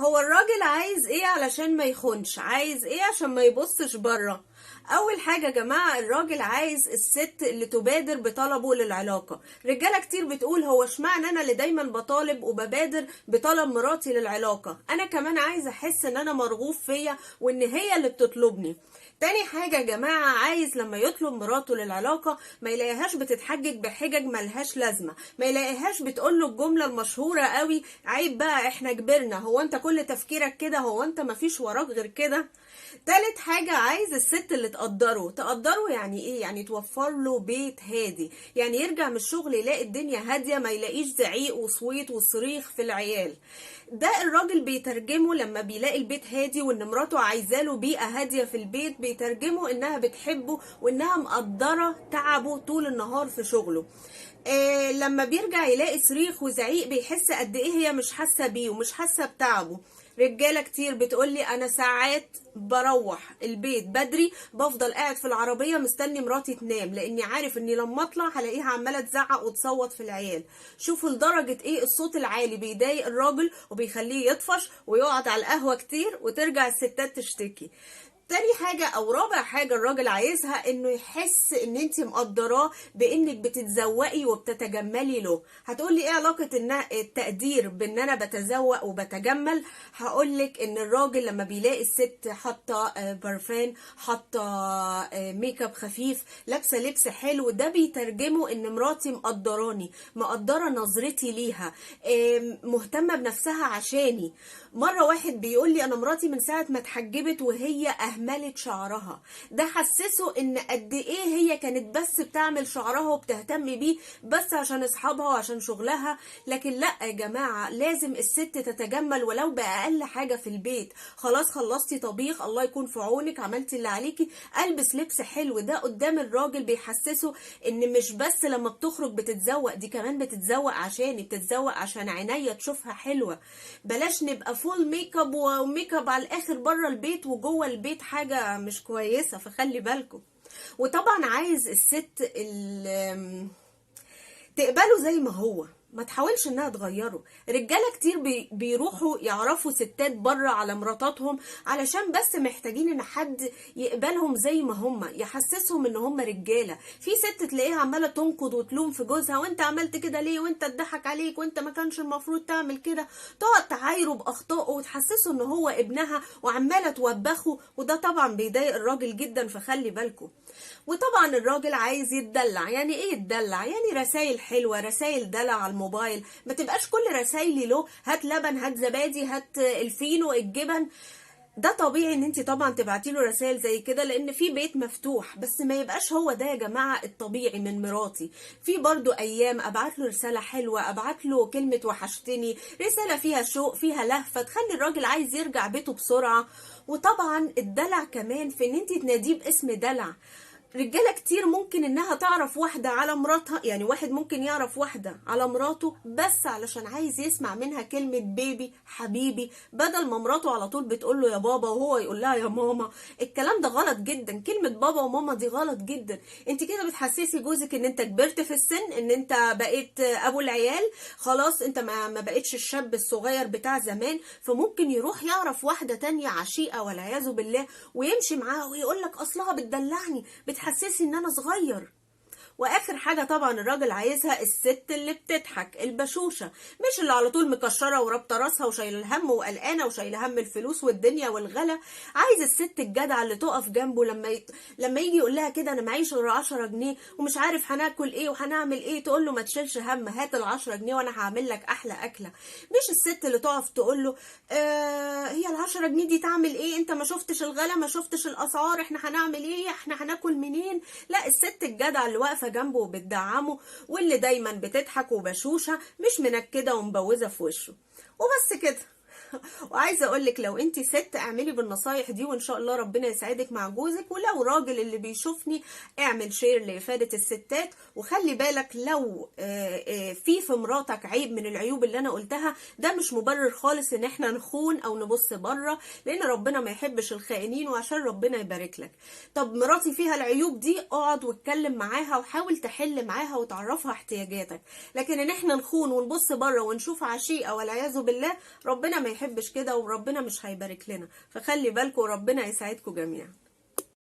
هو الراجل عايز ايه علشان ما يخونش؟ عايز ايه عشان ما يبصش بره؟ اول حاجة يا جماعة، الراجل عايز الست اللي تبادر بطلبه للعلاقة. رجالة كتير بتقول هو اشمعنى انا اللي دايما بطالب وببادر بطلب مراتي للعلاقة؟ انا كمان عايزة احس ان انا مرغوب فيا وان هي اللي بتطلبني. تاني حاجة يا جماعة، عايز لما يطلب مراته للعلاقة ما يلاقيهاش بتتحجج بحجج ملهاش لازمة، ما يلاقيهاش بتقوله الجملة المشهورة قوي: عيب بقى احنا كبرنا، هو انت كل تفكيرك كده، هو انت مفيش وراك غير كده. تالت حاجة، عايز الست اللي تقدره يعني ايه؟ يعني توفر له بيت هادي، يعني يرجع من الشغل يلاقي الدنيا هادية، ما يلاقيش زعيق وصويت وصريخ في العيال. ده الراجل بيترجمه لما بيلاقي البيت هادي وان مراته عايزاله بيئة هادية في البيت، بيترجمه انها بتحبه وانها مقدرة تعبه طول النهار في شغله. لما بيرجع يلاقي صريخ وزعيق بيحس قد ايه هي مش حاسة بيه ومش حاسة بتعبه. رجالة كتير بتقولي انا ساعات بروح البيت بدري بفضل قاعد في العربية مستني مراتي تنام، لاني عارف اني لما اطلع هلاقيها عمالة تزعق وتصوت في العيال. شوفوا لدرجة ايه الصوت العالي بيضايق الراجل وبيخليه يطفش ويقعد على القهوة كتير وترجع الستات تشتكي. تاني حاجة او رابع حاجة الراجل عايزها انه يحس ان انت مقدراه بانك بتتزوقي وبتتجملي له. هتقولي ايه علاقة ان التقدير بان انا بتزوق وبتجمل؟ هقولك ان الراجل لما بيلاقي الست حاطة برفان، حاطة ميك اب خفيف، لابسة لبس حلو، ده بيترجمه ان مراتي مقدراني، مقدرة نظرتي ليها، مهتمة بنفسها عشاني. مرة واحد بيقول لي انا مراتي من ساعة ما اتحجبت وهي اهملت شعرها. ده حسسه ان قد ايه هي كانت بس بتعمل شعرها وبتهتم بيه بس عشان اصحابها وعشان شغلها. لكن لا يا جماعة، لازم الست تتجمل ولو باقل حاجة في البيت. خلاص خلصتي طبيخ، الله يكون في عونك، عملتي اللي عليكي، البس لبس حلو. ده قدام الراجل بيحسسه ان مش بس لما بتخرج بتتزوق، دي كمان بتتزوق عشاني، بتتزوق عشان عينيا تشوفها حلوة. بلاش نبقى فول ميك اب وميك اب على الاخر بره البيت وجوه البيت حاجة مش كويسة، فخلي بالكم. وطبعا عايز الست تقبله زي ما هو، ما تحاولش انها تغيره. رجاله كتير بيروحوا يعرفوا ستات بره على مراتاتهم علشان بس محتاجين ان حد يقبلهم زي ما هم، يحسسهم ان هم رجاله. في ست تلاقيها عماله تنقد وتلوم في جوزها: وانت عملت كده ليه؟ وانت اتضحك عليك؟ وانت ما كانش المفروض تعمل كده. تقعد تعايره باخطائه وتحسسه ان هو ابنها وعماله توبخه، وده طبعا بيضايق الراجل جدا، فخلي بالكم. وطبعا الراجل عايز يتدلع. يعني ايه يتدلع؟ يعني رسائل حلوه، رسائل دلع على الموبايل، ما تبقاش كل رسائلي له هات لبن، هات زبادي، هات الفينو، الجبن. ده طبيعي ان انت طبعا تبعتي له رسائل زي كده لان في بيت مفتوح، بس ما يبقاش هو ده يا جماعه الطبيعي من مراتي. في برضو ايام ابعت له رساله حلوه، ابعت له كلمه وحشتني، رساله فيها شوق فيها لهفه تخلي الراجل عايز يرجع بيته بسرعه. وطبعا الدلع كمان في ان انت تناديه باسم دلع. رجاله كتير ممكن انها تعرف واحده على مراتها، يعني واحد ممكن يعرف واحده على مراته بس علشان عايز يسمع منها كلمه بيبي حبيبي، بدل ما مراته على طول بتقول له يا بابا وهو يقول لها يا ماما. الكلام ده غلط جدا، كلمه بابا وماما دي غلط جدا. انت كده بتحسسي جوزك ان انت كبرت في السن، ان انت بقيت ابو العيال، خلاص انت ما بقيتش الشاب الصغير بتاع زمان. فممكن يروح يعرف واحده تانية عشيقه والعياذ بالله ويمشي معاها ويقول لك اصلها بتدلعني، بتحسسي ان انا صغير. واخر حاجه طبعا الراجل عايزها الست اللي بتضحك، البشوشه، مش اللي على طول مكشره ورابطه راسها وشايله الهم وقلقانه وشايله هم الفلوس والدنيا والغلا. عايز الست الجدعه اللي تقف جنبه لما يجي يقول لها كده انا معيش غير 10 جنيه ومش عارف هناكل ايه وهنعمل ايه، تقول له ما تشيلش هم، هات ال10 جنيه وانا هعمل لك احلى اكله. مش الست اللي تقف تقول له هي ال10 جنيه دي تعمل ايه؟ انت ما شفتش الغلا، ما شفتش الاسعار، احنا هنعمل ايه، احنا هناكل منين؟ لا، الست الجدعه اللي واقفه جنبه وبتدعمه واللي دايما بتضحك وبشوشه، مش منكده ومبوزه في وشه. وبس كده. وعايزه اقول لك لو انت ست اعملي بالنصايح دي وان شاء الله ربنا يسعدك مع جوزك. ولو راجل اللي بيشوفني اعمل شير لافاده الستات. وخلي بالك لو في مراتك عيب من العيوب اللي انا قلتها، ده مش مبرر خالص ان احنا نخون او نبص بره، لان ربنا ما يحبش الخائنين وعشان ربنا يبارك لك. طب مراتي فيها العيوب دي، اقعد واتكلم معاها وحاول تحل معاها وتعرفها احتياجاتك. لكن ان احنا نخون ونبص بره ونشوف عشيقه والعياذ بالله، ربنا ما يحبش كده. كده وربنا مش هيبارك لنا. فخلي بالكم وربنا يسعدكم جميعا.